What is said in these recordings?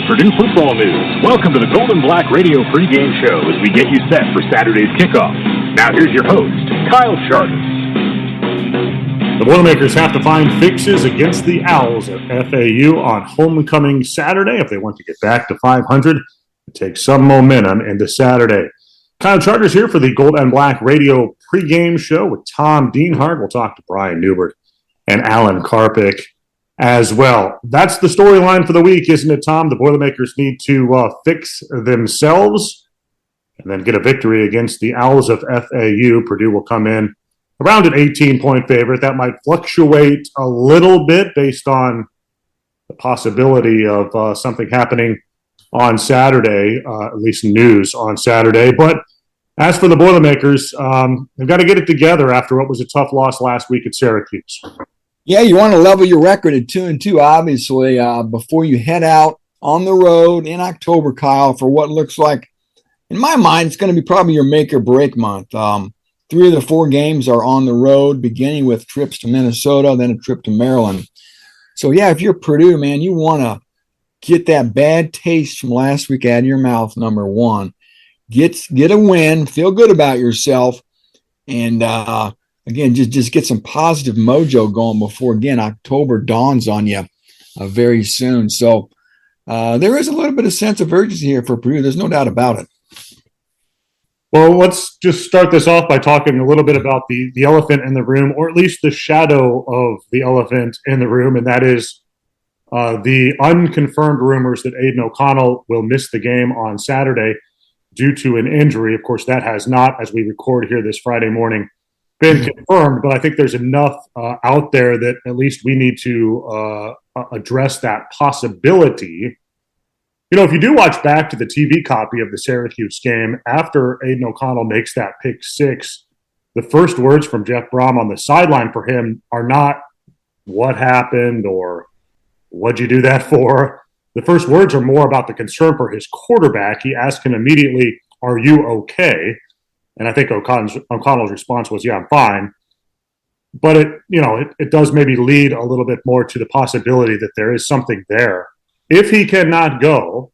Purdue football news. Welcome to the Gold and Black Radio pregame show as we get you set for Saturday's kickoff. Now here's your host, Kyle Chartis. The Boilermakers have to find fixes against the Owls at FAU on homecoming Saturday if they want to get back to 500 and take some momentum into Saturday. Kyle Chartis here for the Gold and Black Radio pregame show with Tom Dienhart. We'll talk to Brian Newbert and Alan Karpick as well. That's the storyline for the week, isn't it, Tom? The Boilermakers need to fix themselves and then get a victory against the Owls of FAU. Purdue will come in around an 18-point favorite. That might fluctuate a little bit based on the possibility of something happening on Saturday, at least news on Saturday. But as for the Boilermakers, they've got to get it together after what was a tough loss last week at Syracuse. Yeah, you want to level your record at 2-2, obviously, before you head out on the road in October, Kyle, for what looks like, in my mind, it's going to be probably your make or break month. 3 of the 4 games are on the road, beginning with trips to Minnesota, then a trip to Maryland. So, yeah, if you're Purdue, man, you want to get that bad taste from last week out of your mouth, number one. Get a win, feel good about yourself, and again, just get some positive mojo going before, again, October dawns on you very soon. So there is a little bit of sense of urgency here for Purdue. There's no doubt about it. Well, let's just start this off by talking a little bit about the elephant in the room, or at least the shadow of the elephant in the room, and that is the unconfirmed rumors that Aidan O'Connell will miss the game on Saturday due to an injury. Of course, that has not, as we record here this Friday morning, been confirmed, but I think there's enough out there that at least we need to address that possibility. You know, if you do watch back to the TV copy of the Syracuse game, after Aidan O'Connell makes that pick six, the first words from Jeff Brom on the sideline for him are not what happened or what'd you do that for. The first words are more about the concern for his quarterback. He asked him immediately, "Are you okay?" And I think O'Connell's response was, "Yeah, I'm fine." But it does maybe lead a little bit more to the possibility that there is something there. If he cannot go,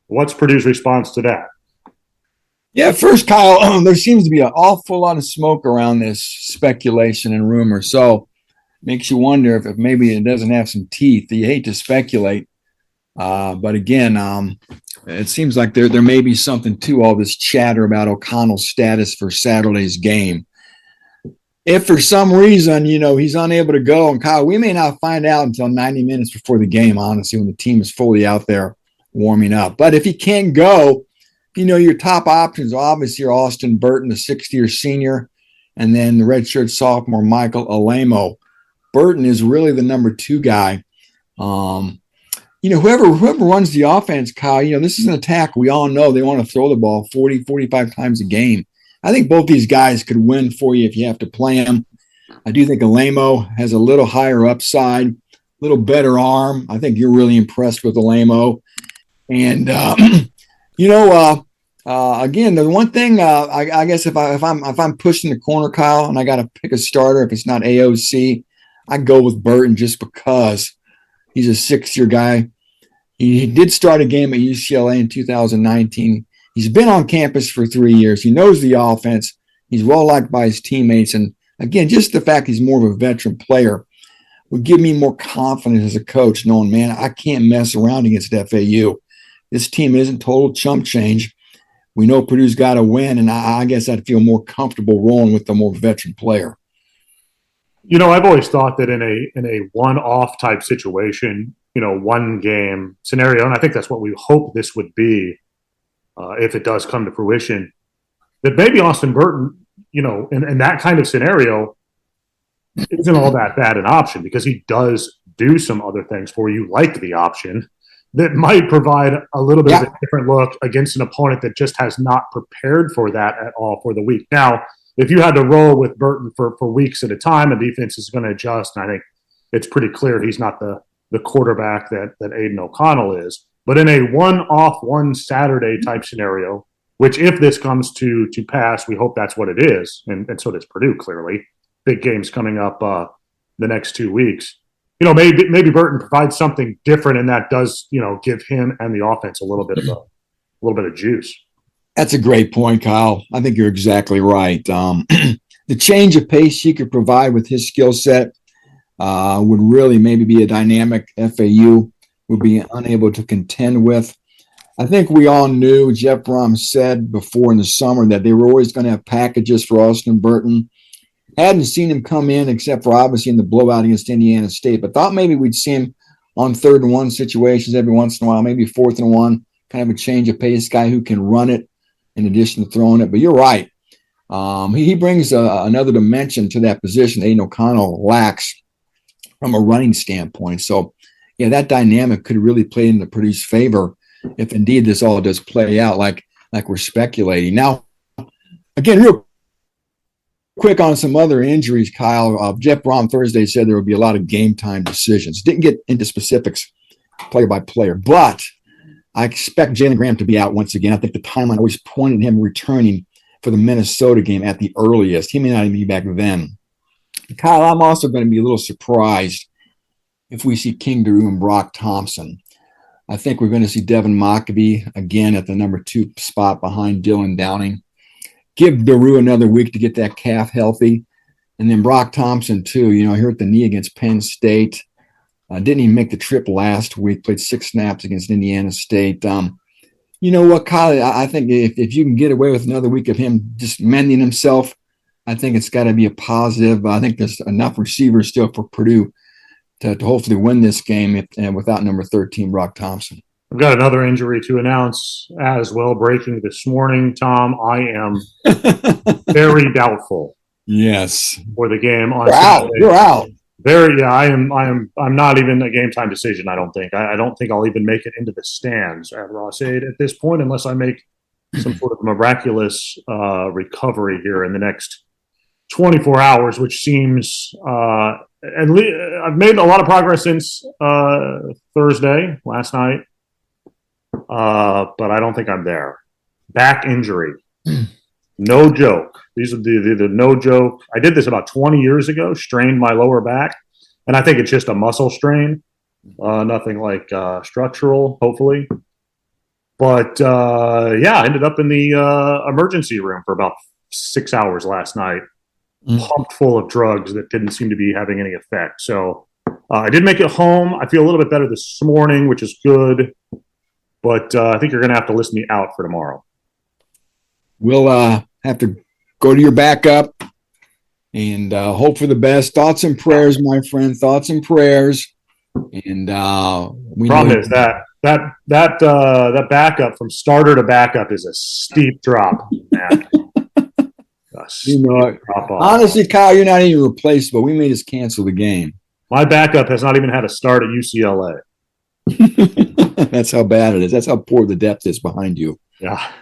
what's Purdue's response to that? Yeah, first, Kyle, there seems to be an awful lot of smoke around this speculation and rumor. So it makes you wonder if maybe it doesn't have some teeth. You hate to speculate. But again, it seems like there may be something to all this chatter about O'Connell's status for Saturday's game. If for some reason, he's unable to go, and Kyle, we may not find out until 90 minutes before the game, honestly, when the team is fully out there warming up. But if he can't go, your top options obviously are Austin Burton, the sixth-year senior, and then the redshirt sophomore, Michael Alamo. Burton is really the number 2 guy. Whoever runs the offense, Kyle, this is an attack. We all know they want to throw the ball 40, 45 times a game. I think both these guys could win for you if you have to play them. I do think Alamo has a little higher upside, a little better arm. I think you're really impressed with Alamo. And, again, the one thing, I guess if I'm pushing the corner, Kyle, and I got to pick a starter, if it's not AOC, I go with Burton just because he's a 6-year guy. He did start a game at UCLA in 2019. He's been on campus for 3 years. He knows the offense. He's well-liked by his teammates. And, again, just the fact he's more of a veteran player would give me more confidence as a coach, knowing, man, I can't mess around against FAU. This team isn't total chump change. We know Purdue's got to win, and I guess I'd feel more comfortable rolling with the more veteran player. I've always thought that in a one-off type situation, one game scenario, and I think that's what we hope this would be if it does come to fruition, that maybe Austin Burton, in that kind of scenario, isn't all that bad an option because he does do some other things for you, like the option that might provide a little bit of a different look against an opponent that just has not prepared for that at all for the week. Now, if you had to roll with Burton for weeks at a time, a defense is going to adjust. And I think it's pretty clear he's not the quarterback that Aidan O'Connell is. But in a one-off, one Saturday type scenario, which if this comes to pass, we hope that's what it is. And so does Purdue, clearly. Big games coming up the next 2 weeks. maybe Burton provides something different, and that does, give him and the offense a little bit of juice. That's a great point, Kyle. I think you're exactly right. The change of pace he could provide with his skill set would really maybe be a dynamic FAU would be unable to contend with. I think we all knew, Jeff Brom said before in the summer, that they were always going to have packages for Austin Burton. Hadn't seen him come in except for obviously in the blowout against Indiana State, but thought maybe we'd see him on 3rd and 1 situations every once in a while, maybe 4th and 1, kind of a change of pace guy who can run it in addition to throwing it. But you're right. He brings another dimension to that position Aidan O'Connell lacks from a running standpoint. So, yeah, that dynamic could really play into Purdue's favor if indeed this all does play out like we're speculating. Now, again, real quick on some other injuries, Kyle. Jeff Brom Thursday said there would be a lot of game time decisions. Didn't get into specifics player by player, but I expect Jalen Graham to be out once again. I think the timeline always pointed him returning for the Minnesota game at the earliest. He may not even be back then. Kyle, I'm also going to be a little surprised if we see King Daru and Brock Thompson. I think we're going to see Devin Mockabee again at the number 2 spot behind Dylan Downing. Give Daru another week to get that calf healthy. And then Brock Thompson, too. He hurt the knee against Penn State. Didn't even make the trip last week. Played 6 snaps against Indiana State. You know what, Kyle? I think if you can get away with another week of him just mending himself, I think it's got to be a positive. I think there's enough receivers still for Purdue to hopefully win this game without number 13, Brock Thompson. I've got another injury to announce as well, breaking this morning, Tom. I am very doubtful. Yes. For the game on Saturday. You're out. I'm not even a game time decision, I don't think. I don't think I'll even make it into the stands at Ross-Ade at this point unless I make some sort of miraculous recovery here in the next 24 hours, which seems I've made a lot of progress since Thursday, last night, but I don't think I'm there. Back injury. No joke. These are the no joke. I did this about 20 years ago, strained my lower back, and I think it's just a muscle strain, nothing like structural, hopefully. But, I ended up in the emergency room for about 6 hours last night, pumped full of drugs that didn't seem to be having any effect. So I did make it home. I feel a little bit better this morning, which is good. But I think you're going to have to list me out for tomorrow. We'll have to go to your backup and hope for the best. Thoughts and prayers, my friend. Thoughts and prayers. And we problem is that backup from starter to backup is a steep drop, man. Honestly, Kyle, you're not even replaceable. We may just cancel the game. My backup has not even had a start at UCLA. That's how bad it is. That's how poor the depth is behind you. Yeah.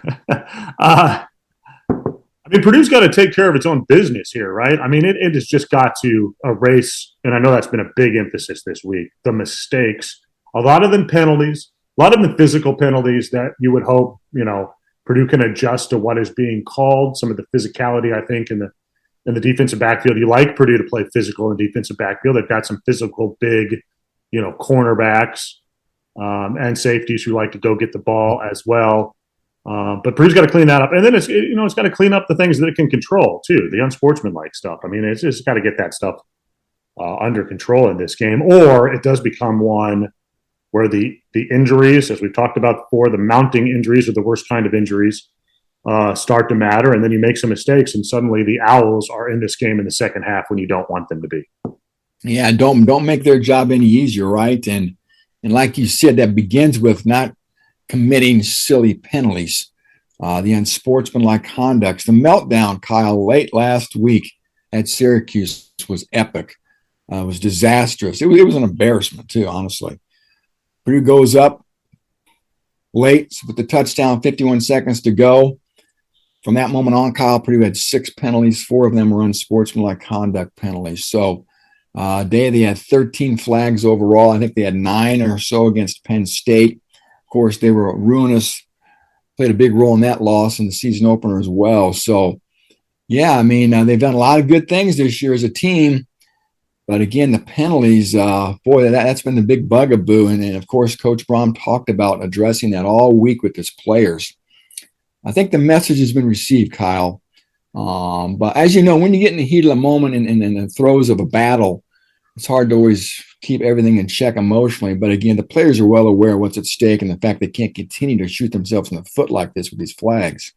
Purdue's got to take care of its own business here, right? It has just got to erase, and I know that's been a big emphasis this week, the mistakes. A lot of them penalties, a lot of them physical penalties that you would hope, Purdue can adjust to what is being called. Some of the physicality, I think, in the defensive backfield. You like Purdue to play physical in the defensive backfield. They've got some physical, big, cornerbacks and safeties who like to go get the ball as well. But Purdue's got to clean that up. And then it's got to clean up the things that it can control, too, the unsportsmanlike stuff. It's just got to get that stuff under control in this game. Or it does become one where the injuries, as we've talked about before, the mounting injuries are the worst kind of injuries, start to matter. And then you make some mistakes, and suddenly the Owls are in this game in the second half when you don't want them to be. Yeah, don't make their job any easier, right? And like you said, that begins with not committing silly penalties, the unsportsmanlike conducts. The meltdown, Kyle, late last week at Syracuse was epic. It was disastrous. It was an embarrassment, too, honestly. Purdue goes up late with the touchdown, 51 seconds to go. From that moment on, Kyle, Purdue had 6 penalties. 4 of them were unsportsmanlike conduct penalties. So they had 13 flags overall. I think they had 9 or so against Penn State. Of course, they were ruinous, played a big role in that loss in the season opener as well. So, yeah, they've done a lot of good things this year as a team. But again, the penalties, boy, that's been the big bugaboo. And of course, Coach Brom talked about addressing that all week with his players. I think the message has been received, Kyle. But as you know, when you get in the heat of the moment and in the throes of a battle, it's hard to always keep everything in check emotionally. But again, the players are well aware of what's at stake and the fact they can't continue to shoot themselves in the foot like this with these flags.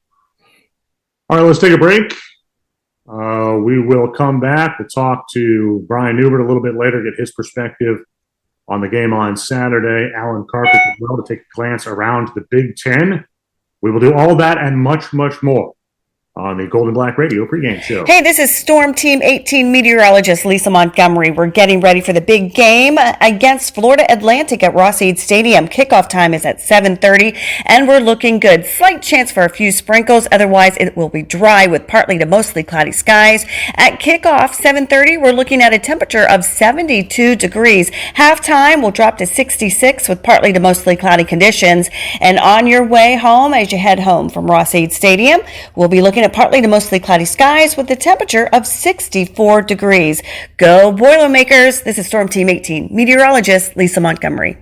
All right, let's take a break. We will come back. We'll talk to Brian Newbert a little bit later, get his perspective on the game on Saturday. Alan Carpenter as well to take a glance around the Big Ten. We will do all that and much, much more on the Golden Black Radio pregame show. Hey, this is Storm Team 18 meteorologist Lisa Montgomery. We're getting ready for the big game against Florida Atlantic at Ross-Ade Stadium. Kickoff time is at 7:30, and we're looking good. Slight chance for a few sprinkles. Otherwise, it will be dry with partly to mostly cloudy skies. At kickoff, 7:30, we're looking at a temperature of 72 degrees. Halftime will drop to 66 with partly to mostly cloudy conditions. And on your way home, as you head home from Ross-Ade Stadium, we'll be looking at partly to mostly cloudy skies with a temperature of 64 degrees. Go Boilermakers! This is Storm Team 18 meteorologist Lisa Montgomery.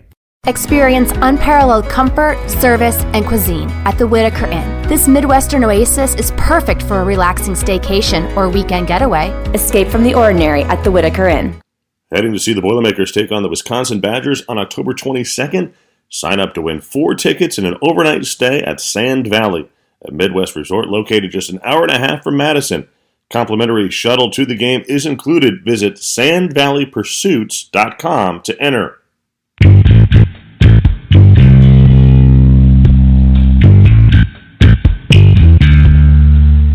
Experience unparalleled comfort, service, and cuisine at the Whitaker Inn. This Midwestern oasis is perfect for a relaxing staycation or weekend getaway. Escape from the ordinary at the Whitaker Inn. Heading to see the Boilermakers take on the Wisconsin Badgers on October 22nd? Sign up to win 4 tickets and an overnight stay at Sand Valley, a Midwest resort located just an hour and a half from Madison. Complimentary shuttle to the game is included. Visit sandvalleypursuits.com to enter.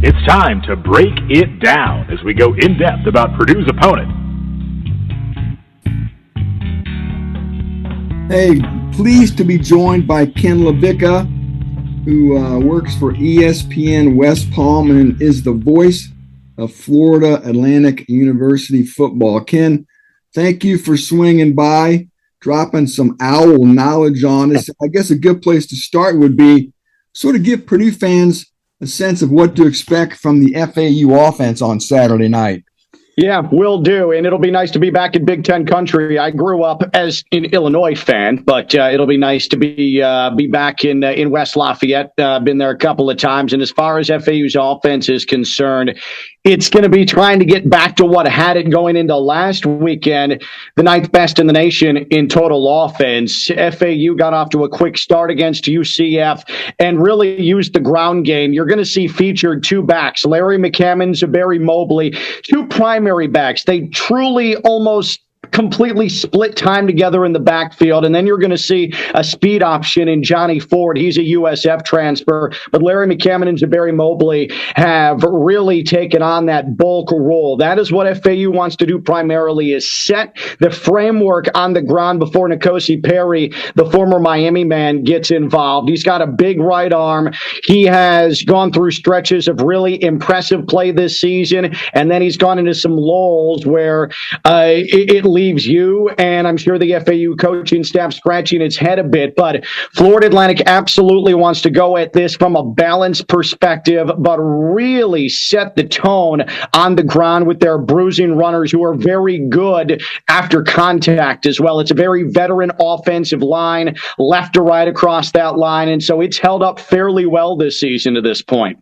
It's time to break it down as we go in-depth about Purdue's opponent. Hey, pleased to be joined by Ken Levica, who works for ESPN West Palm and is the voice of Florida Atlantic University football. Ken, thank you for swinging by, dropping some owl knowledge on us. I guess a good place to start would be sort of give Purdue fans a sense of what to expect from the FAU offense on Saturday night. Yeah, will do. And it'll be nice to be back in Big Ten country. I grew up as an Illinois fan, but it'll be nice to be back in West Lafayette. Been there a couple of times. And as far as FAU's offense is concerned, it's going to be trying to get back to what had it going into last weekend, the 9th best in the nation in total offense. FAU got off to a quick start against UCF and really used the ground game. You're going to see featured 2 backs, Larry McCammon, Zabari Mobley, 2 primary backs. They truly almost completely split time together in the backfield. And then you're going to see a speed option in Johnny Ford. He's a USF transfer. But Larry McCammon and Zabari Mobley have really taken on that bulk role. That is what FAU wants to do primarily, is set the framework on the ground before N'Kosi Perry, the former Miami man, gets involved. He's got a big right arm. He has gone through stretches of really impressive play this season. And then he's gone into some lulls where it leaves you, and I'm sure the FAU coaching staff, scratching its head a bit. But Florida Atlantic absolutely wants to go at this from a balanced perspective, but really set the tone on the ground with their bruising runners, who are very good after contact as well. It's a very veteran offensive line, left to right across that line, and so it's held up fairly well this season to this point.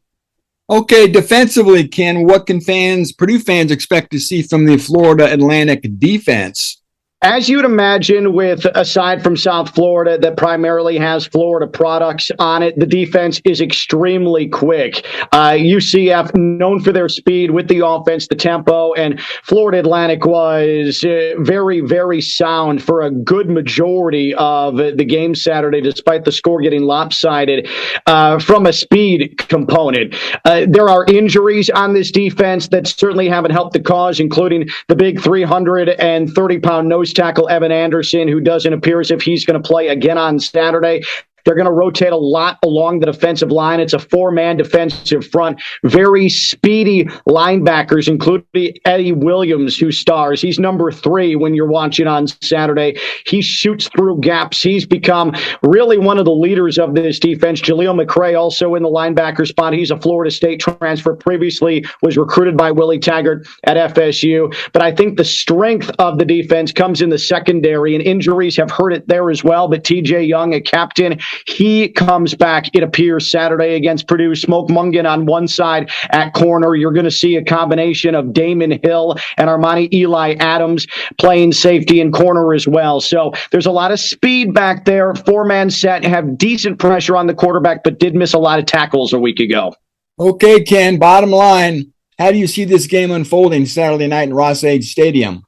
Okay, defensively, Ken, what can Purdue fans expect to see from the Florida Atlantic defense? As you'd imagine, with aside from South Florida that primarily has Florida products on it, the defense is extremely quick. UCF known for their speed with the offense, the tempo, and Florida Atlantic was very, very sound for a good majority of the game Saturday, despite the score getting lopsided from a speed component. There are injuries on this defense that certainly haven't helped the cause, including the big 330-pound nose tackle Evan Anderson, who doesn't appear as if he's going to play again on Saturday. They're going to rotate a lot along the defensive line. It's a 4-man defensive front. Very speedy linebackers, including Eddie Williams, who stars. He's number 3 when you're watching on Saturday. He shoots through gaps. He's become really one of the leaders of this defense. Jaleel McRae also in the linebacker spot. He's a Florida State transfer. Previously was recruited by Willie Taggart at FSU. But I think the strength of the defense comes in the secondary, and injuries have hurt it there as well. But TJ Young, a captain, he comes back, it appears, Saturday against Purdue. Smoke Mungan on one side at corner. You're going to see a combination of Damon Hill and Armani Eli Adams playing safety and corner as well. So there's a lot of speed back there. 4-man set, have decent pressure on the quarterback, but did miss a lot of tackles a week ago. Okay, Ken, bottom line, how do you see this game unfolding Saturday night in Ross-Ade Stadium?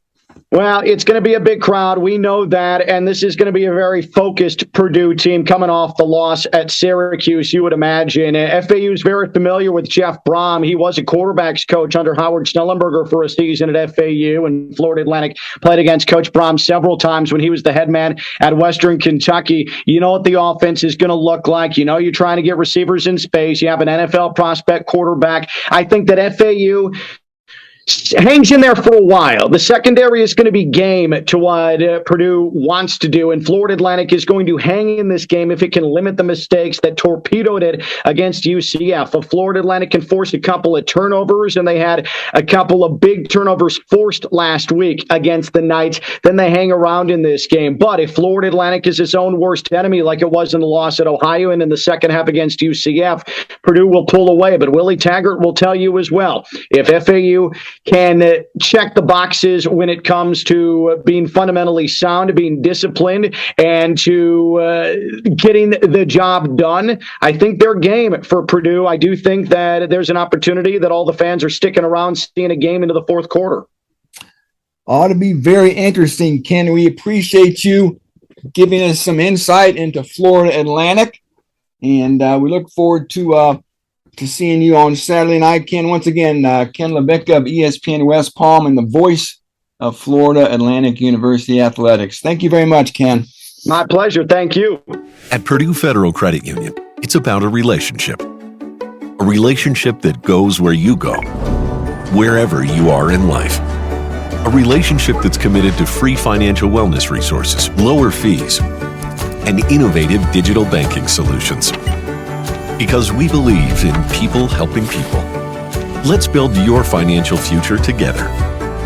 Well, it's going to be a big crowd. We know that. And this is going to be a very focused Purdue team coming off the loss at Syracuse, you would imagine. FAU is very familiar with Jeff Brom. He was a quarterbacks coach under Howard Schnellenberger for a season at FAU, and Florida Atlantic played against Coach Brom several times when he was the head man at Western Kentucky. You know what the offense is going to look like. You know you're trying to get receivers in space. You have an NFL prospect quarterback. I think that FAU hangs in there for a while. The secondary is going to be game to what Purdue wants to do, and Florida Atlantic is going to hang in this game if it can limit the mistakes that torpedoed it against UCF. If Florida Atlantic can force a couple of turnovers, and they had a couple of big turnovers forced last week against the Knights, then they hang around in this game. But if Florida Atlantic is its own worst enemy, like it was in the loss at Ohio and in the second half against UCF, Purdue will pull away. But Willie Taggart will tell you as well, if FAU can check the boxes when it comes to being fundamentally sound, being disciplined, and to getting the job done, I think they're game for Purdue. I do think that there's an opportunity that all the fans are sticking around seeing a game into the fourth quarter. Ought to be very interesting, Ken. We appreciate you giving us some insight into Florida Atlantic, and we look forward to seeing you on Saturday night, Ken. Once again, Ken Levicka of ESPN West Palm and the voice of Florida Atlantic University Athletics. Thank you very much, Ken. My pleasure. Thank you. At Purdue Federal Credit Union, it's about a relationship. A relationship that goes where you go, wherever you are in life. A relationship that's committed to free financial wellness resources, lower fees, and innovative digital banking solutions. Because we believe in people helping people. Let's build your financial future together.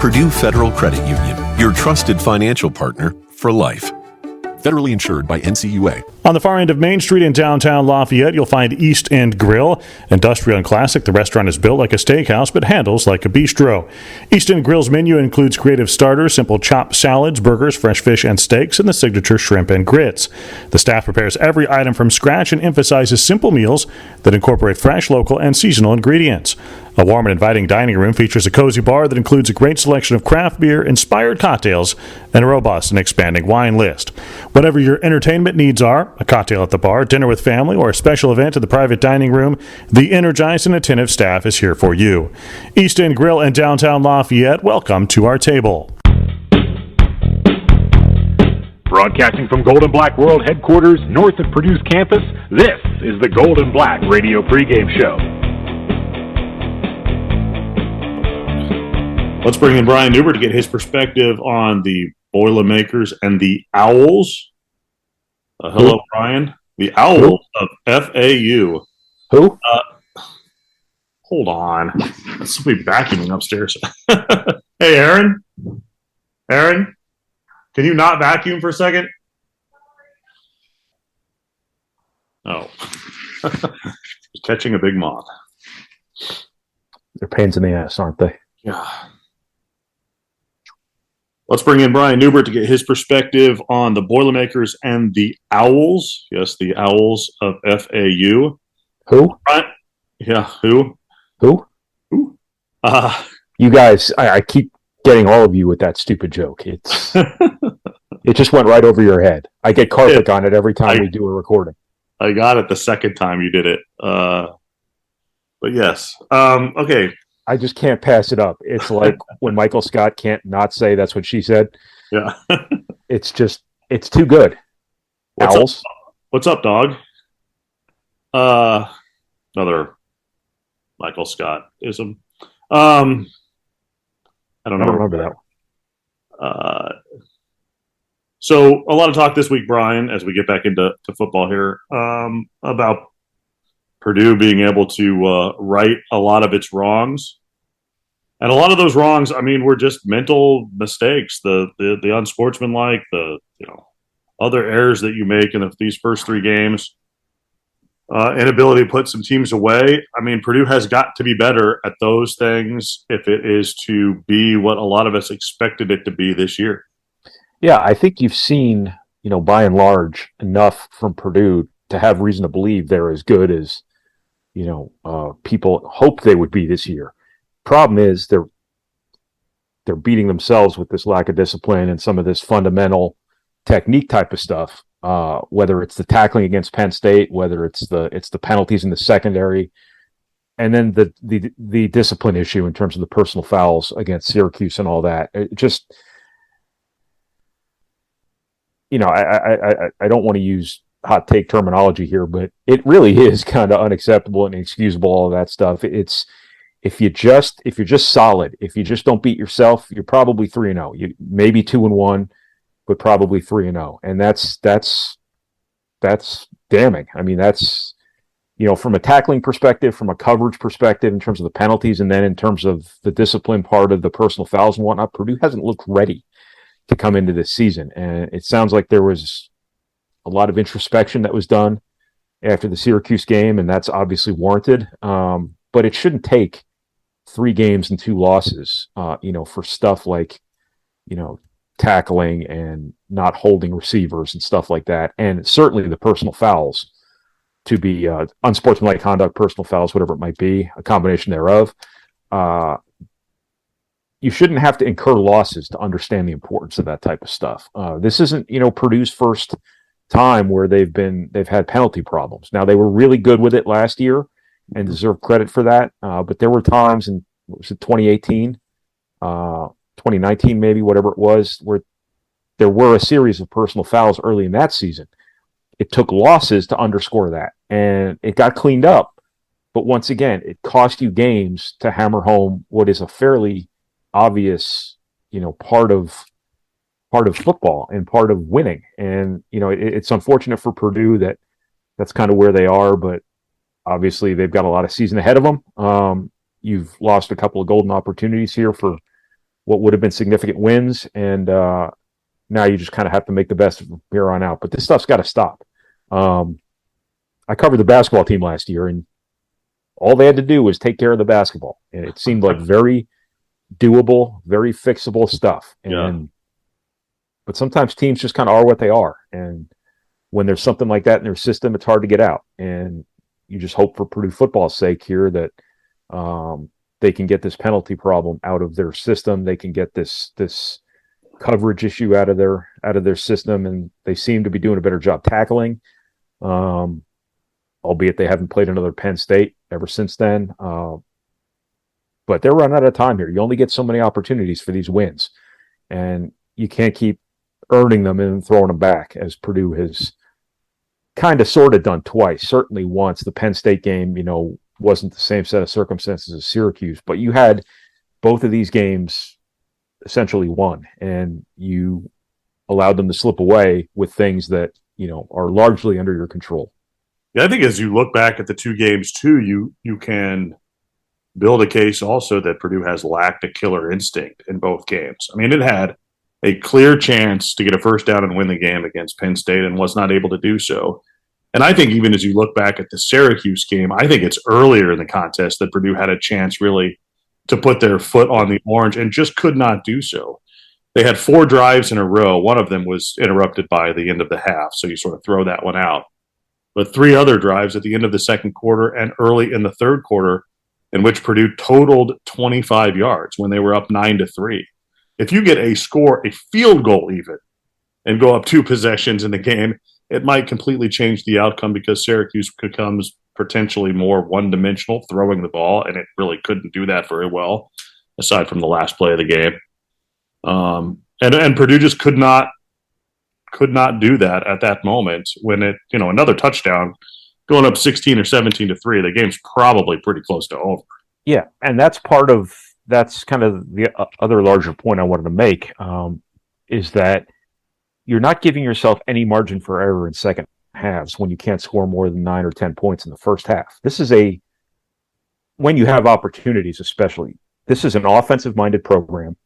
Purdue Federal Credit Union, your trusted financial partner for life. Federally insured by NCUA. On the far end of Main Street in downtown Lafayette, you'll find East End Grill. Industrial and classic, the restaurant is built like a steakhouse but handles like a bistro. East End Grill's menu includes creative starters, simple chopped salads, burgers, fresh fish and steaks, and the signature shrimp and grits. The staff prepares every item from scratch and emphasizes simple meals that incorporate fresh, local, and seasonal ingredients. A warm and inviting dining room features a cozy bar that includes a great selection of craft beer, inspired cocktails, and a robust and expanding wine list. Whatever your entertainment needs are, a cocktail at the bar, dinner with family, or a special event in the private dining room, the energized and attentive staff is here for you. East End Grill in downtown Lafayette, welcome to our table. Broadcasting from Gold and Black World Headquarters north of Purdue's campus, this is the Gold and Black Radio Pregame Show. Let's bring in Brian Newbert to get his perspective on the Boilermakers and the Owls. Hello, Brian. The Owls of FAU. Who? Hold on. Let's be vacuuming upstairs. Hey, Aaron. Aaron, can you not vacuum for a second? Oh. Catching a big moth. They're pains in the ass, aren't they? Yeah. Let's bring in Brian Newbert to get his perspective on the Boilermakers and the Owls. Yes, the Owls of FAU. Who? Brian, yeah, who? Who? Who? You guys, I keep getting all of you with that stupid joke. It's it just went right over your head. I get carpet on it every time we do a recording. I got it the second time you did it. But yes. Okay. I just can't pass it up. It's like when Michael Scott can't not say that's what she said. Yeah. It's too good. Owls. What's up, dog? Another Michael Scott-ism. I don't know. I don't remember that. So a lot of talk this week, Brian, as we get back into football here, about Purdue being able to right a lot of its wrongs. And a lot of those wrongs, I mean, were just mental mistakes, the unsportsmanlike, the other errors that you make in these first three games, inability to put some teams away. I mean, Purdue has got to be better at those things if it is to be what a lot of us expected it to be this year. Yeah, I think you've seen, by and large, enough from Purdue to have reason to believe they're as good as, people hoped they would be this year. Problem is they're beating themselves with this lack of discipline and some of this fundamental technique type of stuff. Whether it's the tackling against Penn State, whether it's the penalties in the secondary, and then the discipline issue in terms of the personal fouls against Syracuse and all that. It just, I don't want to use hot take terminology here, but it really is kind of unacceptable and inexcusable, all of that stuff. It's if you're just solid, if you just don't beat yourself, you're probably 3-0. You maybe 2-1, but probably 3-0, and that's damning. I mean, that's from a tackling perspective, from a coverage perspective, in terms of the penalties, and then in terms of the discipline part of the personal fouls and whatnot. Purdue hasn't looked ready to come into this season, and it sounds like there was a lot of introspection that was done after the Syracuse game, and that's obviously warranted. But it shouldn't take 3 games and 2 losses, for stuff like, tackling and not holding receivers and stuff like that. And certainly the personal fouls to be unsportsmanlike conduct, personal fouls, whatever it might be, a combination thereof. You shouldn't have to incur losses to understand the importance of that type of stuff. This isn't, Purdue's first time where they've had penalty problems. Now, they were really good with it last year and deserve credit for that. But there were times in, 2018, 2019, maybe, whatever it was, where there were a series of personal fouls early in that season. It took losses to underscore that, and it got cleaned up. But once again, it cost you games to hammer home what is a fairly obvious, part of football and part of winning. And, it's unfortunate for Purdue that that's kind of where they are, but obviously they've got a lot of season ahead of them. You've lost a couple of golden opportunities here for what would have been significant wins, and now you just kind of have to make the best of here on out. But this stuff's got to stop. I covered the basketball team last year, and all they had to do was take care of the basketball, and it seemed like very doable, very fixable stuff. But sometimes teams just kind of are what they are, and when there's something like that in their system, it's hard to get out. And you just hope for Purdue football's sake here that they can get this penalty problem out of their system. They can get this coverage issue out of their system, and they seem to be doing a better job tackling. Albeit they haven't played another Penn State ever since then. But they're running out of time here. You only get so many opportunities for these wins, and you can't keep earning them and throwing them back, as Purdue has kind of sort of done twice. Certainly once. The Penn State game, wasn't the same set of circumstances as Syracuse, but you had both of these games essentially won, and you allowed them to slip away with things that, are largely under your control. Yeah, I think as you look back at the 2 games too, you can build a case also that Purdue has lacked a killer instinct in both games. I mean, it had a clear chance to get a first down and win the game against Penn State and was not able to do so. And I think even as you look back at the Syracuse game, I think it's earlier in the contest that Purdue had a chance really to put their foot on the orange and just could not do so. They had 4 drives in a row. One of them was interrupted by the end of the half, so you sort of throw that one out. But 3 other drives at the end of the second quarter and early in the third quarter in which Purdue totaled 25 yards when they were up 9-3. If you get a score, a field goal even, and go up 2 possessions in the game, it might completely change the outcome because Syracuse becomes potentially more one-dimensional throwing the ball, and it really couldn't do that very well, aside from the last play of the game. And Purdue just could not could not do that at that moment when another touchdown going up 16 or 17 to 3. The game's probably pretty close to over. Yeah, and that's kind of the other larger point I wanted to make, is that you're not giving yourself any margin for error in second halves when you can't score more than 9 or 10 points in the first half. This is when you have opportunities, especially. This is an offensive-minded program.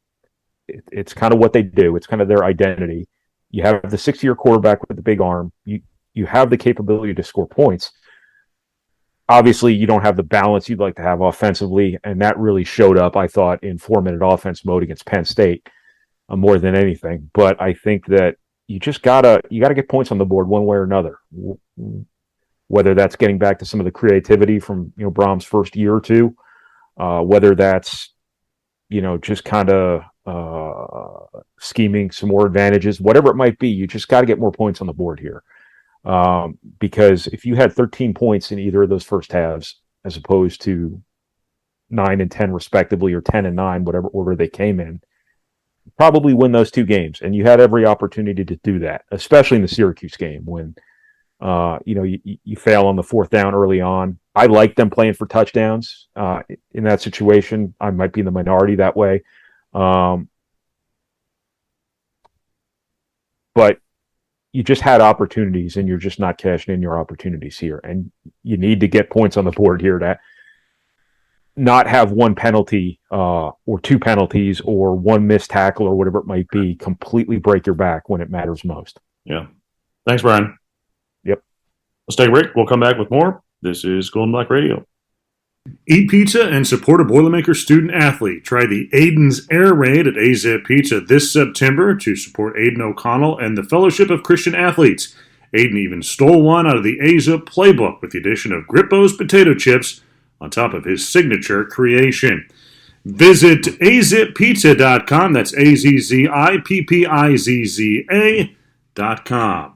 It's kind of what they do. It's kind of their identity. You have the 6-year quarterback with the big arm. You have the capability to score points. Obviously, you don't have the balance you'd like to have offensively, and that really showed up, I thought, in 4-minute offense mode against Penn State more than anything. But I think that you just gotta get points on the board one way or another. Whether that's getting back to some of the creativity from Brahms' first year or two, whether that's just kind of scheming some more advantages, whatever it might be, you just got to get more points on the board here. Because if you had 13 points in either of those first halves, as opposed to 9 and 10 respectively, or 10 and 9, whatever order they came in, probably win those two games. And you had every opportunity to do that, especially in the Syracuse game when you fail on the fourth down early on. I like them playing for touchdowns in that situation. I might be in the minority that way. But you just had opportunities, and you're just not cashing in your opportunities here. And you need to get points on the board here to not have one penalty or two penalties or one missed tackle or whatever it might be completely break your back when it matters most. Yeah. Thanks, Brian. Yep. Let's take a break. We'll come back with more. This is Golden Black Radio. Eat pizza and support a Boilermakers student athlete. Try the Aidan's Air Raid at AZ Pizza this September to support Aidan O'Connell and the Fellowship of Christian Athletes. Aidan even stole one out of the AZ playbook with the addition of Grippo's potato chips on top of his signature creation. Visit azippizza.com. That's AZZIPPIZZA.com.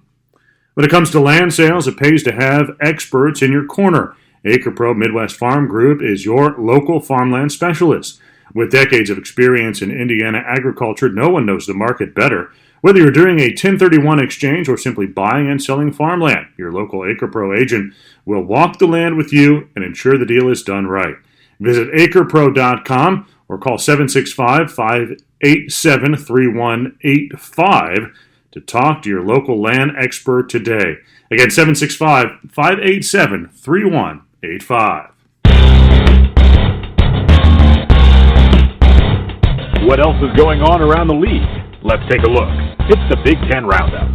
When it comes to land sales, it pays to have experts in your corner. Acre Pro Midwest Farm Group is your local farmland specialist. With decades of experience in Indiana agriculture, no one knows the market better. Whether you're doing a 1031 exchange or simply buying and selling farmland, your local Acre Pro agent will walk the land with you and ensure the deal is done right. Visit acrepro.com or call 765-587-3185 to talk to your local land expert today. Again, 765-587-3185. What else is going on around the league? Let's take a look. It's the Big Ten Roundup.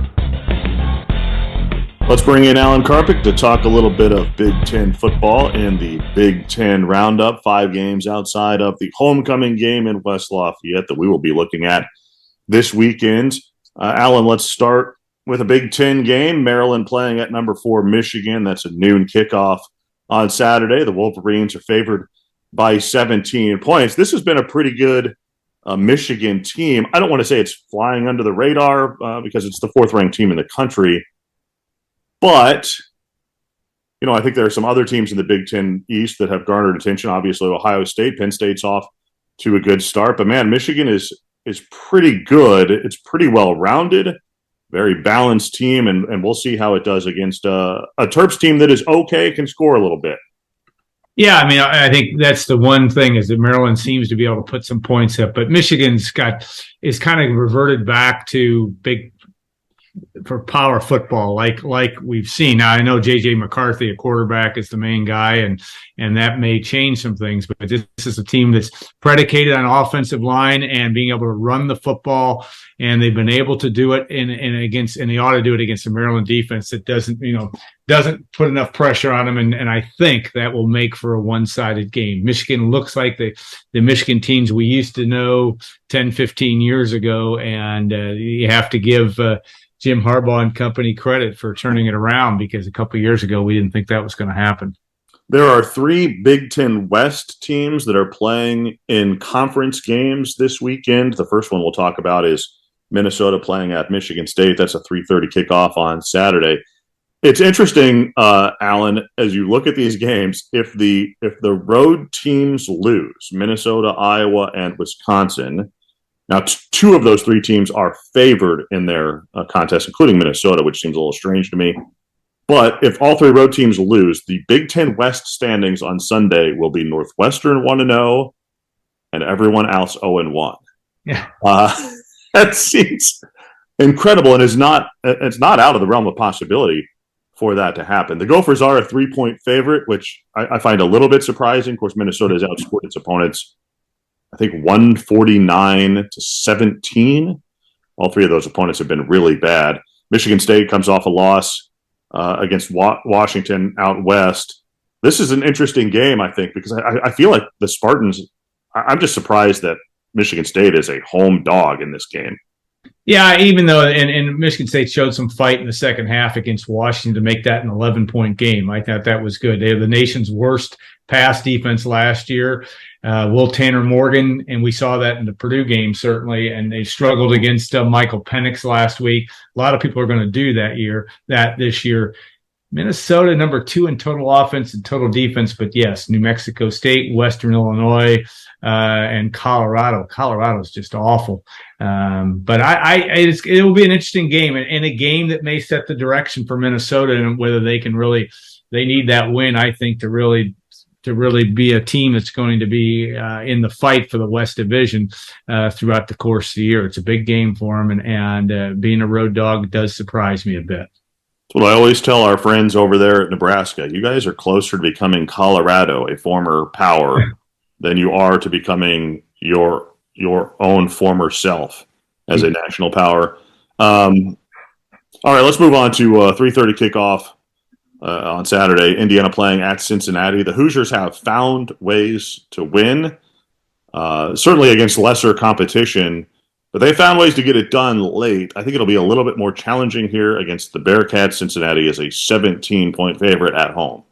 Let's bring in Alan Karpik to talk a little bit of Big Ten football and the Big Ten Roundup. 5 games outside of the homecoming game in West Lafayette that we will be looking at this weekend. Alan, let's start with a Big Ten game. Maryland playing at number 4 Michigan. That's a noon kickoff on Saturday. The Wolverines are favored by 17 points. This has been a pretty good Michigan team. I don't want to say it's flying under the radar because it's the 4th-ranked team in the country. But, I think there are some other teams in the Big Ten East that have garnered attention. Obviously, Ohio State, Penn State's off to a good start. But, man, Michigan is pretty good. It's pretty well-rounded, very balanced team, and we'll see how it does against a Terps team that is okay, can score a little bit. Yeah, I think that's the one thing is that Maryland seems to be able to put some points up, but Michigan's is kind of reverted back to for power football, like we've seen. Now I know J.J. McCarthy, a quarterback, is the main guy, and that may change some things. But this is a team that's predicated on offensive line and being able to run the football, and they've been able to do it and they ought to do it against the Maryland defense that doesn't put enough pressure on them, and I think that will make for a one-sided game. Michigan looks like the Michigan teams we used to know 10, 15 years ago, and you have to give Jim Harbaugh and company credit for turning it around, because a couple of years ago we didn't think that was going to happen. There are 3 Big Ten West teams that are playing in conference games this weekend. The first one we'll talk about is Minnesota playing at Michigan State. That's a 3:30 kickoff on Saturday. It's interesting, Alan, as you look at these games, if the road teams lose, Minnesota, Iowa, and Wisconsin, Now, two of those three teams are favored in their contest, including Minnesota, which seems a little strange to me. But if all three road teams lose, the Big Ten West standings on Sunday will be Northwestern 1-0 and everyone else 0-1. Yeah. That seems incredible, and it's not out of the realm of possibility for that to happen. The Gophers are a 3-point favorite, which I find a little bit surprising. Of course, Minnesota has outscored its opponents, I think, 149-17. All three of those opponents have been really bad. Michigan State comes off a loss against Washington out west. This is an interesting game, I think, because I feel like the Spartans, I'm just surprised that Michigan State is a home dog in this game. Yeah, even though and Michigan State showed some fight in the second half against Washington to make that an 11-point game. I thought that was good. They have the nation's worst pass defense last year. Will Tanner Morgan, and we saw that in the Purdue game, certainly, and they struggled against Michael Penix last week. A lot of people are going to do that this year. Minnesota, number 2 in total offense and total defense, but yes, New Mexico State, Western Illinois, and Colorado. Colorado's just awful. But it will be an interesting game, and a game that may set the direction for Minnesota and whether they need that win, I think, to really be a team that's going to be in the fight for the West Division throughout the course of the year. It's a big game for them, and being a road dog does surprise me a bit. That's what I always tell our friends over there at Nebraska. You guys are closer to becoming Colorado, a former power, than you are to becoming your own former self as a national power. All right, let's move on to 3:30 kickoff on Saturday. Indiana playing at Cincinnati. The Hoosiers have found ways to win, certainly against lesser competition, but they found ways to get it done late. I think it'll be a little bit more challenging here against the Bearcats. Cincinnati is a 17-point favorite at home.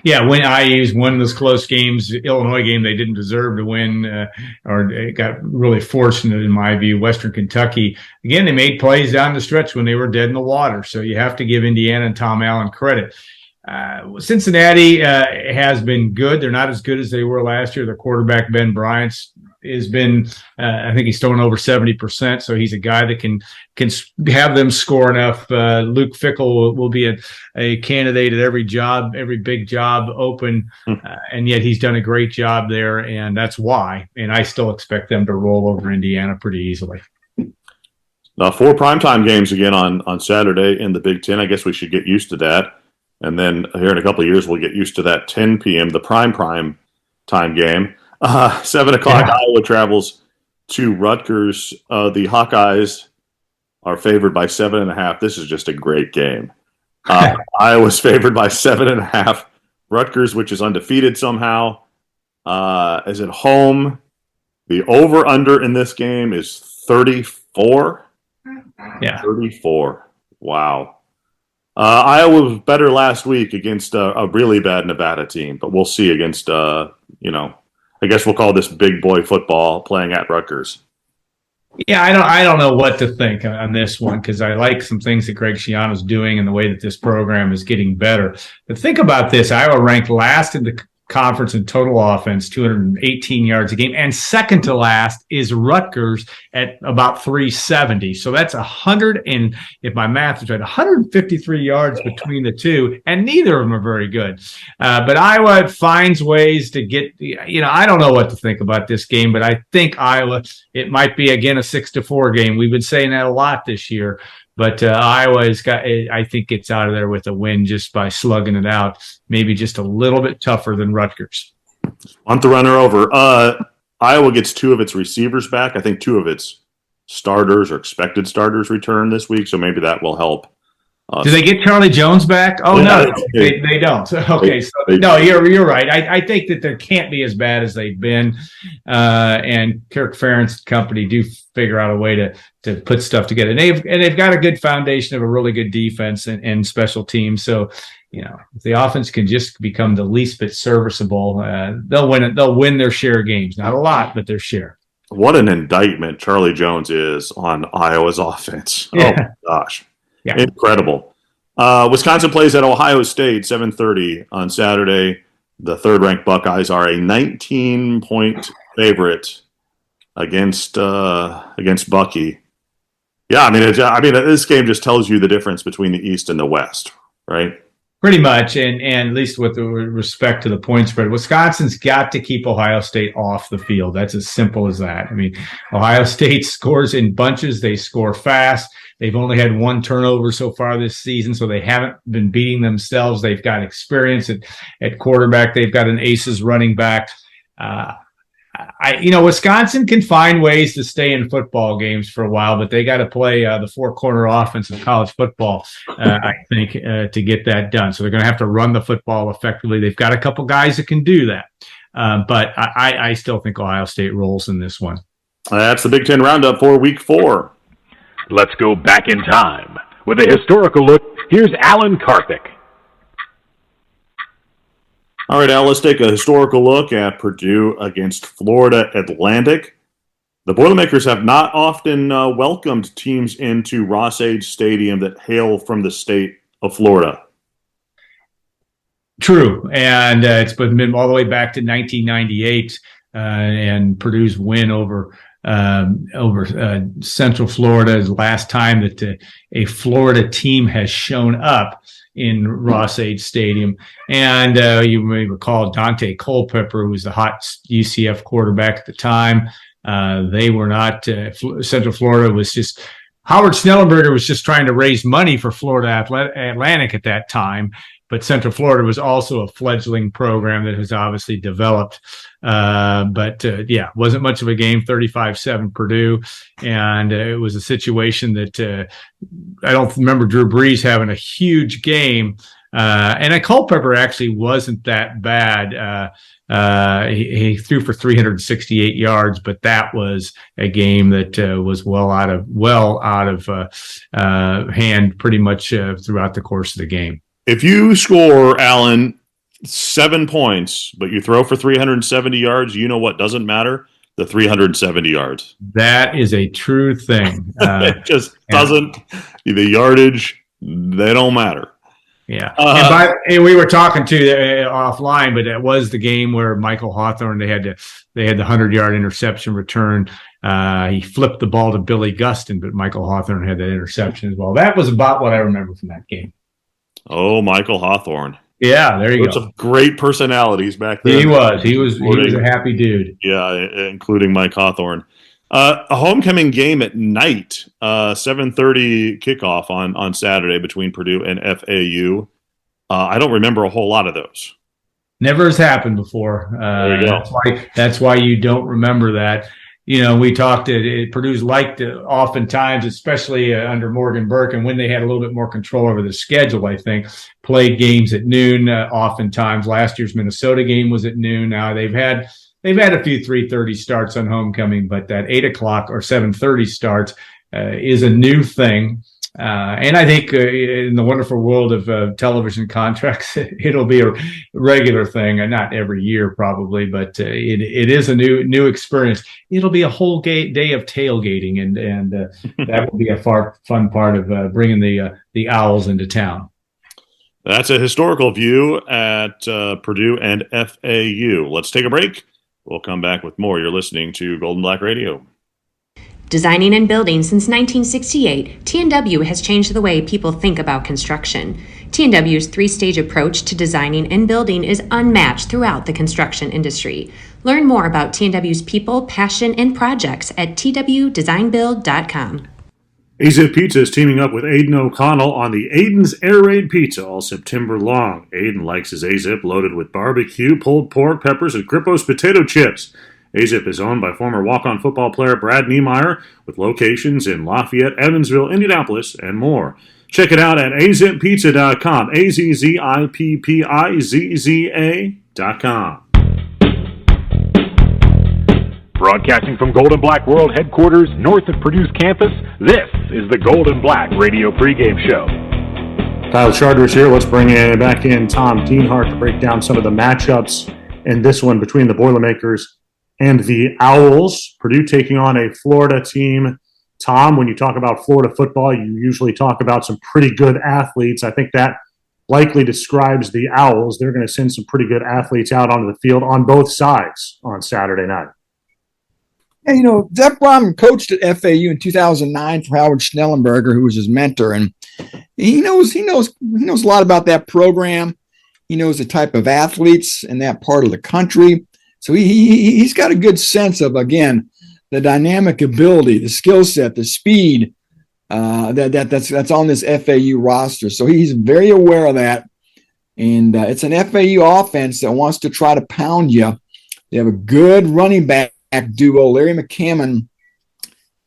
Yeah, when IU's one of those close games, Illinois game they didn't deserve to win, or it got really fortunate in my view. Western Kentucky, again, they made plays down the stretch when they were dead in the water. So you have to give Indiana and Tom Allen credit. Cincinnati has been good. They're not as good as they were last year. Their quarterback, Ben Bryant, has been, I think he's thrown over 70%. So he's a guy that can have them score enough. Luke Fickell will be a candidate at every big job open. And yet he's done a great job there. And that's why. And I still expect them to roll over Indiana pretty easily. 4 primetime games again on Saturday in the Big Ten. I guess we should get used to that. And then here in a couple of years, we'll get used to that 10 p.m., the prime time game. 7 o'clock, yeah. Iowa travels to Rutgers. The Hawkeyes are favored by 7.5. This is just a great game. Iowa's favored by 7.5. Rutgers, which is undefeated somehow, is at home. The over-under in this game is 34. Yeah. 34. Wow. Iowa was better last week against a really bad Nevada team, but we'll see against, I guess we'll call this big boy football playing at Rutgers. Yeah, I don't know what to think on this one because I like some things that Greg Schiano's doing and the way that this program is getting better. But think about this. Iowa ranked last in the conference in total offense, 218 yards a game, and second to last is Rutgers at about 370. So that's 100 and, if my math is right, 153 yards between the two, and neither of them are very good. But Iowa finds ways to get, I don't know what to think about this game, but I think Iowa, it might be again a 6-4 game. We've been saying that a lot this year. But Iowa has got, I think, gets out of there with a win just by slugging it out. Maybe just a little bit tougher than Rutgers. Want the runner over. Iowa gets 2 of its receivers back. I think 2 of its starters or expected starters return this week, so maybe that will help. Do they get Charlie Jones back? Oh, yeah, no, they don't. Okay, no, you're right. I think that they can't be as bad as they've been. And Kirk Ferentz and company do figure out a way to put stuff together. And they've got a good foundation of a really good defense and special teams. So, if the offense can just become the least bit serviceable, they'll win it. They'll win their share of games. Not a lot, but their share. What an indictment Charlie Jones is on Iowa's offense. Yeah. Oh, my gosh. Yeah. Incredible. Wisconsin plays at Ohio State, 7:30 on Saturday. The third-ranked Buckeyes are a 19-point favorite against Bucky. Yeah, I mean, this game just tells you the difference between the East and the West, right? Pretty much, and at least with respect to the point spread, Wisconsin's got to keep Ohio State off the field. That's as simple as that. I mean, Ohio State scores in bunches. They score fast. They've only had one turnover so far this season, so they haven't been beating themselves. They've got experience at quarterback. They've got an aces running back. Wisconsin can find ways to stay in football games for a while, but they got to play the four-corner offense of college football, I think, to get that done. So they're going to have to run the football effectively. They've got a couple guys that can do that. But I still think Ohio State rolls in this one. That's the Big Ten Roundup for Week 4. Let's go back in time. With a historical look, here's Alan Karthik. All right, Al, let's take a historical look at Purdue against Florida Atlantic. The Boilermakers have not often welcomed teams into Ross-Ade Stadium that hail from the state of Florida. True, and it's been all the way back to 1998 and Purdue's win over Central Florida is the last time that a Florida team has shown up in Ross-Ade Stadium. And you may recall Dante Culpepper, who was the hot UCF quarterback at the time. They were not Central Florida was just Howard Snellenberger was just trying to raise money for Florida Atlantic at that time. But Central Florida was also a fledgling program that has obviously developed. Wasn't much of a game, 35-7 Purdue. And it was a situation that I don't remember Drew Brees having a huge game. And Culpepper actually wasn't that bad. He threw for 368 yards, but that was a game that was well out of hand pretty much throughout the course of the game. If you score, Alan, 7 points, but you throw for 370 yards, you know what doesn't matter? The 370 yards. That is a true thing. It just doesn't. The yardage, they don't matter. Yeah. And we were talking offline, but it was the game where Michael Hawthorne, they had the 100-yard interception return. He flipped the ball to Billy Gustin, but Michael Hawthorne had that interception as well. That was about what I remember from that game. Oh, Michael Hawthorne. Yeah, there you go. Some great personalities back then. He was a happy dude. Yeah, including Mike Hawthorne. A homecoming game at night, 7:30 kickoff on Saturday between Purdue and FAU. I don't remember a whole lot of those. Never has happened before. There you go. That's why you don't remember that. You know, we talked at Purdue's liked to oftentimes, especially under Morgan Burke, and when they had a little bit more control over the schedule, I think, played games at noon oftentimes. Last year's Minnesota game was at noon. Now they've had a few 3:30 starts on homecoming, but that 8 o'clock or 7:30 starts is a new thing. And I think in the wonderful world of television contracts, it'll be a regular thing, and not every year probably, but it is a new experience. It'll be a whole day of tailgating, and that will be a fun part of bringing the Owls into town. That's a historical view at Purdue and FAU. Let's take a break. We'll come back with more. You're listening to Golden Black Radio. Designing and building since 1968, T&W has changed the way people think about construction. T&W's three-stage approach to designing and building is unmatched throughout the construction industry. Learn more about T&W's people, passion, and projects at twdesignbuild.com. AZIP Pizza is teaming up with Aidan O'Connell on the Aidan's Air Raid Pizza all September long. Aidan likes his AZIP loaded with barbecue, pulled pork, peppers, and Grippo's potato chips. AZIP is owned by former walk-on football player Brad Niemeyer, with locations in Lafayette, Evansville, Indianapolis, and more. Check it out at azippizza.com, AZZIPPIZZA.com. Broadcasting from Golden Black World Headquarters, north of Purdue's campus, this is the Golden Black Radio pregame show. Kyle Charters here. Let's bring back in Tom Dienhart to break down some of the matchups in this one between the Boilermakers and the Owls. Purdue taking on a Florida team. Tom, when you talk about Florida football, you usually talk about some pretty good athletes. I think that likely describes the Owls. They're going to send some pretty good athletes out onto the field on both sides on Saturday night. And, Jeff Brom coached at FAU in 2009 for Howard Schnellenberger, who was his mentor. And he knows a lot about that program. He knows the type of athletes in that part of the country. So he's got a good sense of, again, the dynamic ability, the skill set, the speed that's on this FAU roster. So he's very aware of that. And it's an FAU offense that wants to try to pound you. They have a good running back duo. Larry McCammon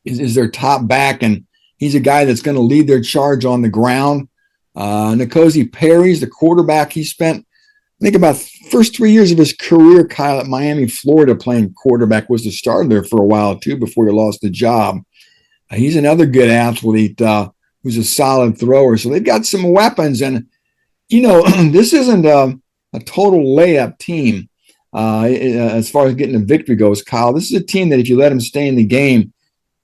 is their top back, and he's a guy that's going to lead their charge on the ground. N'Kosi Perry's the quarterback. He spent, I think, about the first 3 years of his career, Kyle, at Miami, Florida, playing quarterback, was the starter there for a while, too, before he lost the job. He's another good athlete who's a solid thrower. So they've got some weapons, and, this isn't a total layup team as far as getting a victory goes, Kyle. This is a team that if you let them stay in the game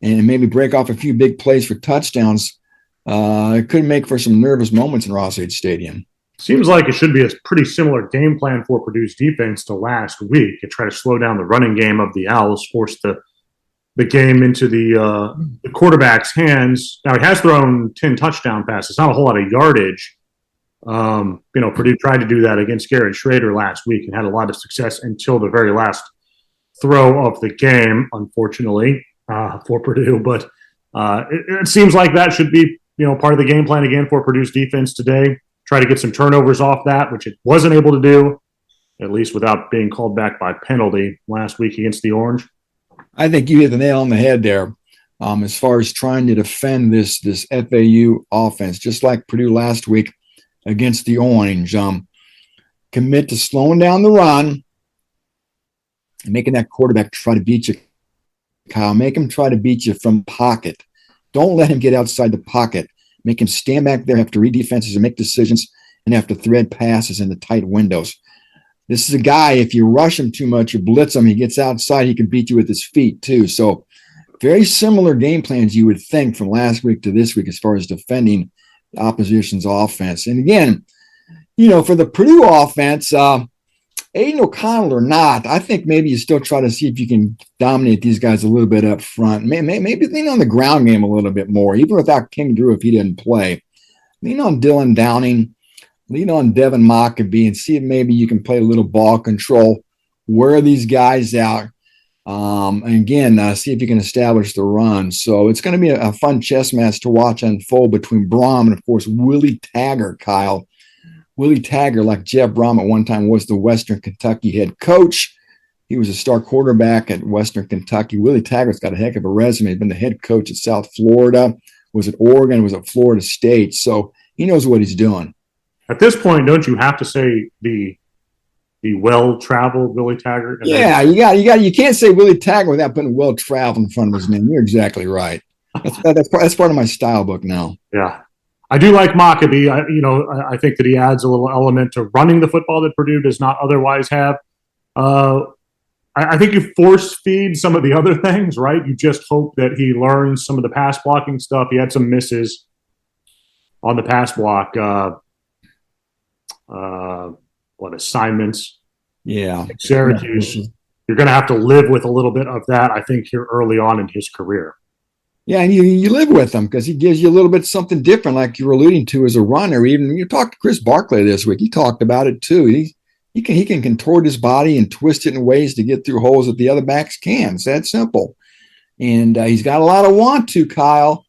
and maybe break off a few big plays for touchdowns, it could make for some nervous moments in Ross-Ade Stadium. Seems like it should be a pretty similar game plan for Purdue's defense to last week. It tried to slow down the running game of the Owls, force the game into the quarterback's hands. Now, he has thrown 10 touchdown passes, not a whole lot of yardage. Purdue tried to do that against Garrett Schrader last week and had a lot of success until the very last throw of the game, unfortunately, for Purdue. But it seems like that should be, part of the game plan again for Purdue's defense today. Try to get some turnovers off that, which it wasn't able to do, at least without being called back by penalty last week against the Orange. I think you hit the nail on the head there. As far as trying to defend this FAU offense, just like Purdue last week against the Orange, commit to slowing down the run and making that quarterback try to beat you, Kyle. Make him try to beat you from pocket. Don't let him get outside the pocket. Make him stand back there, have to read defenses and make decisions, and have to thread passes in the tight windows. This is a guy, if you rush him too much or blitz him, he gets outside, he can beat you with his feet too. So very similar game plans you would think from last week to this week as far as defending the opposition's offense. And again, for the Purdue offense, Aidan O'Connell or not, I think maybe you still try to see if you can dominate these guys a little bit up front. Maybe lean on the ground game a little bit more, even without King Drew if he didn't play. Lean on Dylan Downing, lean on Devin Mockabee, and see if maybe you can play a little ball control. Wear these guys out. And again, see if you can establish the run. So it's going to be a fun chess match to watch unfold between Brom and, of course, Willie Taggart, Kyle. Willie Taggart, like Jeff Brom at one time, was the Western Kentucky head coach. He was a star quarterback at Western Kentucky. Willie Taggart's got a heck of a resume. He's been the head coach at South Florida, was at Oregon, was at Florida State. So he knows what he's doing. At this point, don't you have to say the well-traveled Willie Taggart? Yeah, you can't say Willie Taggart without putting well-traveled in front of his name. You're exactly right. That's part of my style book now. Yeah. I do like Mockabee. I think that he adds a little element to running the football that Purdue does not otherwise have. I think you force feed some of the other things, right? You just hope that he learns some of the pass blocking stuff. He had some misses on the pass block. Assignments? Yeah. Syracuse. You're going to have to live with a little bit of that, I think, here early on in his career. Yeah, and you live with him because he gives you a little bit something different, like you're alluding to as a runner. Even you talked to Chris Barkley this week. He talked about it too. He can contort his body and twist it in ways to get through holes that the other backs can. It's that simple. And he's got a lot of want to, Kyle.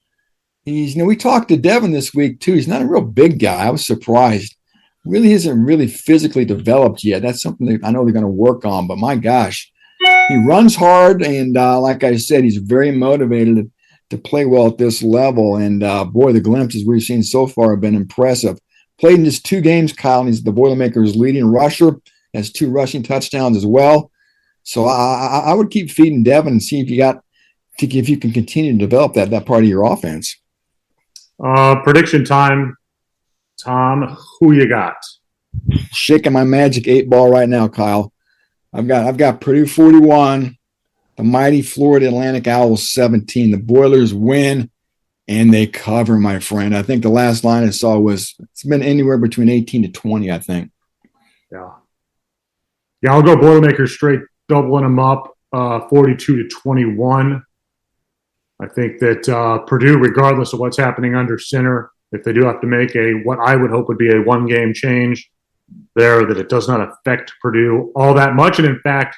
We talked to Devin this week too. He's not a real big guy. I was surprised. Really isn't really physically developed yet. That's something that I know they're going to work on. But my gosh, he runs hard, and like I said, he's very motivated to play well at this level. And boy, the glimpses we've seen so far have been impressive. Played in just 2 games, Kyle, and he's the Boilermakers' leading rusher. Has 2 rushing touchdowns as well. So I would keep feeding Devin and see if you can continue to develop that part of your offense. Prediction time. Tom, who you got? Shaking my magic 8 ball right now, Kyle. I've got Purdue 41, the mighty Florida Atlantic Owls 17. The Boilers win and they cover, my friend. I think the last line I saw it's been anywhere between 18 to 20, I think. Yeah, I'll go Boilermakers straight, doubling them up. 42-21. I think that Purdue, regardless of what's happening under center, if they do have to make what I would hope would be a one-game change there, that it does not affect Purdue all that much. And in fact,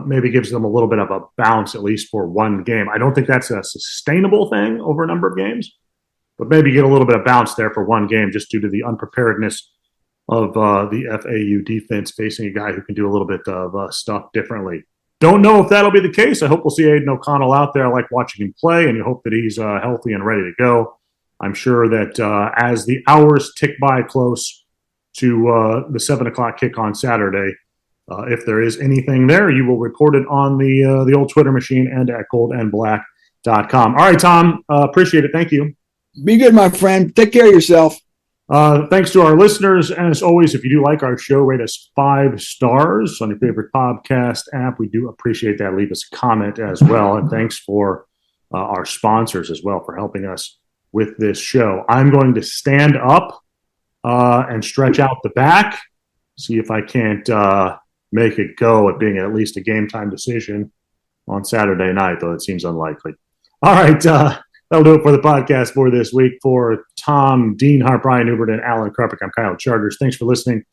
maybe gives them a little bit of a bounce, at least for one game. I don't think that's a sustainable thing over a number of games, but maybe get a little bit of bounce there for one game just due to the unpreparedness of the FAU defense facing a guy who can do a little bit of stuff differently. Don't know if that'll be the case. I hope we'll see Aidan O'Connell out there. I like watching him play, and you hope that he's healthy and ready to go. I'm sure that as the hours tick by close to the 7 o'clock kick on Saturday, if there is anything there, you will report it on the old Twitter machine and at goldandblack.com. All right, Tom, appreciate it. Thank you. Be good, my friend. Take care of yourself. Thanks to our listeners. And as always, if you do like our show, rate us 5 stars on your favorite podcast app. We do appreciate that. Leave us a comment as well. And thanks for our sponsors as well for helping us with this show. I'm going to stand up and stretch out the back, see if I can't make it go at being at least a game time decision on Saturday night, though it seems unlikely. All right. That'll do it for the podcast for this week. For Tom, Dean Hart, Brian Newbert, and Alan Krupik, I'm Kyle Charters. Thanks for listening.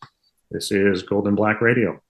This is Gold and Black Radio.